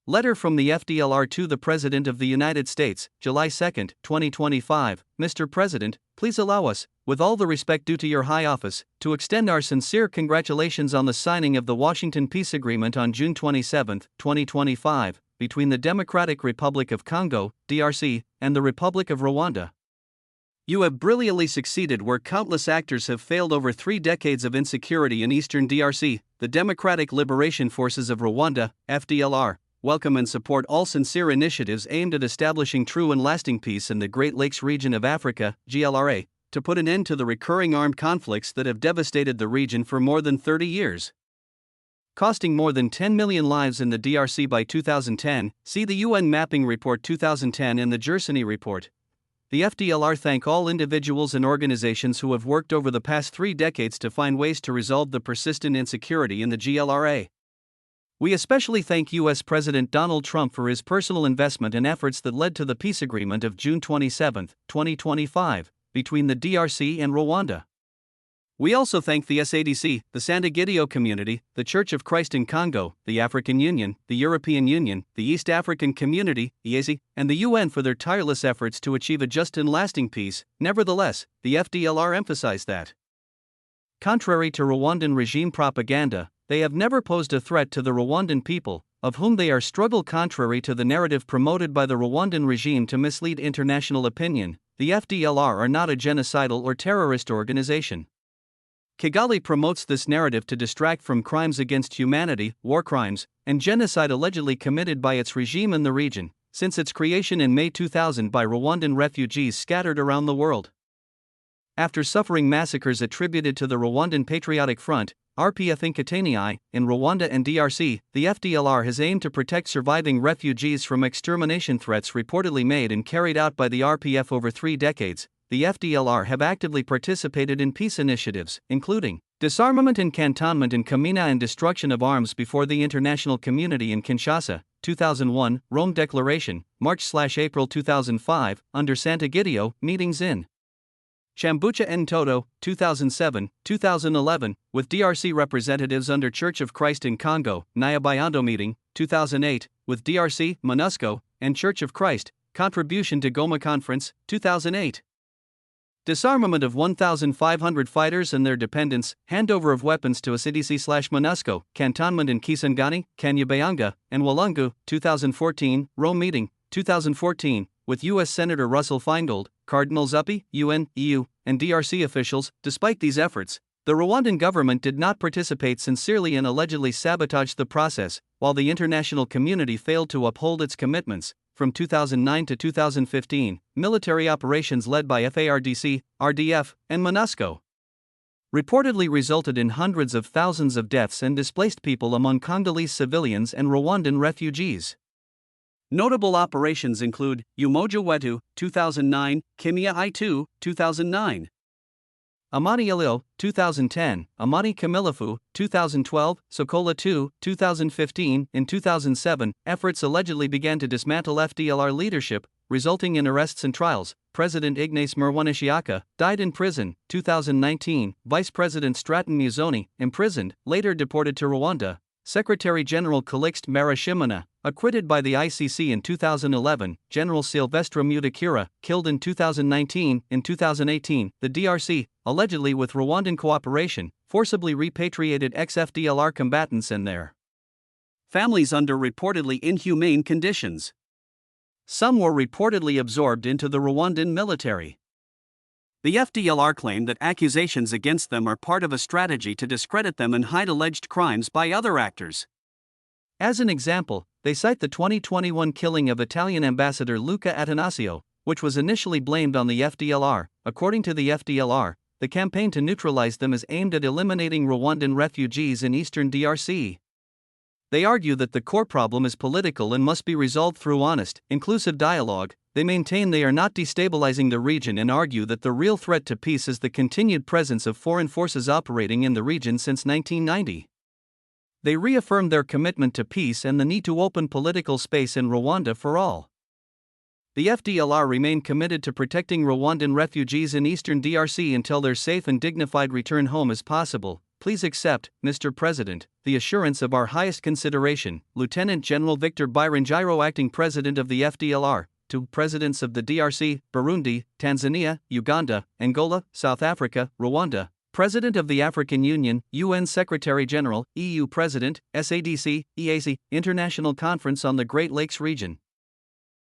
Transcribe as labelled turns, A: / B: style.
A: Letter from the FDLR to the President of the United States, July 2, 2025. Mr. President, please allow us, with all the respect due to your high office, to extend our sincere congratulations on the signing of the Washington Peace Agreement on June 27, 2025, between the Democratic Republic of Congo, DRC, and the Republic of Rwanda. You have brilliantly succeeded where countless actors have failed. Over 3 decades of insecurity in eastern DRC, the Democratic Liberation Forces of Rwanda, FDLR, welcome and support all sincere initiatives aimed at establishing true and lasting peace in the Great Lakes region of Africa, GLRA, to put an end to the recurring armed conflicts that have devastated the region for more than 30 years. Costing more than 10 million lives in the DRC by 2010, see the UN Mapping Report 2010 and the Gersony Report. The FDLR thank all individuals and organizations who have worked over the past 3 decades to find ways to resolve the persistent insecurity in the GLRA. We especially thank U.S. President Donald Trump for his personal investment and efforts that led to the peace agreement of June 27, 2025, between the DRC and Rwanda. We also thank the SADC, the Santiago community, the Church of Christ in Congo, the African Union, the European Union, the East African Community, EAC, and the UN for their tireless efforts to achieve a just and lasting peace. Nevertheless, the FDLR emphasized that, contrary to Rwandan regime propaganda, they have never posed a threat to the Rwandan people, of whom they are struggle. Contrary to the narrative promoted by the Rwandan regime to mislead international opinion, the FDLR are not a genocidal or terrorist organization. Kigali promotes this narrative to distract from crimes against humanity, war crimes, and genocide allegedly committed by its regime in the region, since its creation in May 2000 by Rwandan refugees scattered around the world. After suffering massacres attributed to the Rwandan Patriotic Front, RPF Inkotanyi, in Rwanda and DRC, the FDLR has aimed to protect surviving refugees from extermination threats reportedly made and carried out by the RPF over 3 decades. The FDLR have actively participated in peace initiatives, including disarmament and cantonment in Kamina and destruction of arms before the international community in Kinshasa, 2001, Rome Declaration, March/April 2005, under Santiago, meetings in Chambucha and Toto, 2007, 2011, with DRC representatives under Church of Christ in Congo, Nyabayando meeting, 2008, with DRC, MONUSCO, and Church of Christ, contribution to Goma Conference, 2008. Disarmament of 1,500 fighters and their dependents, handover of weapons to ACDC/MONUSCO, cantonment in Kisangani, Kanyabayonga, and Walungu, 2014, Rome meeting, 2014, with U.S. Senator Russell Feingold, Cardinal Zuppi, UN, EU, and DRC officials. Despite these efforts, the Rwandan government did not participate sincerely and allegedly sabotaged the process, while the international community failed to uphold its commitments. From 2009 to 2015, military operations led by FARDC, RDF, and MONUSCO reportedly resulted in hundreds of thousands of deaths and displaced people among Congolese civilians and Rwandan refugees. Notable operations include Umoja Wetu, 2009, Kimia I2, 2009. Amani Elio, 2010, Amani Kamilafu, 2012, Sokola II, 2015. In 2007, efforts allegedly began to dismantle FDLR leadership, resulting in arrests and trials. President Ignace Murwanashiaka died in prison, 2019. Vice President Stratton Musoni, imprisoned, later deported to Rwanda. Secretary General Calixte Marashimana, acquitted by the ICC in 2011, General Silvestre Mutakura, killed in 2019. In 2018, the DRC, allegedly with Rwandan cooperation, forcibly repatriated ex-FDLR combatants and their families under reportedly inhumane conditions. Some were reportedly absorbed into the Rwandan military. The FDLR claim that accusations against them are part of a strategy to discredit them and hide alleged crimes by other actors. As an example, they cite the 2021 killing of Italian ambassador Luca Attanasio, which was initially blamed on the FDLR. According to the FDLR, the campaign to neutralize them is aimed at eliminating Rwandan refugees in eastern DRC. They argue that the core problem is political and must be resolved through honest, inclusive dialogue. They maintain they are not destabilizing the region and argue that the real threat to peace is the continued presence of foreign forces operating in the region since 1990. They reaffirmed their commitment to peace and the need to open political space in Rwanda for all. The FDLR remain committed to protecting Rwandan refugees in eastern DRC until their safe and dignified return home is possible. please accept, Mr. President, the assurance of our highest consideration, Lieutenant General Victor Byron Gyro, Acting President of the FDLR, to Presidents of the DRC, Burundi, Tanzania, Uganda, Angola, South Africa, Rwanda, President of the African Union, UN Secretary General, EU President, SADC, EAC, International Conference on the Great Lakes Region.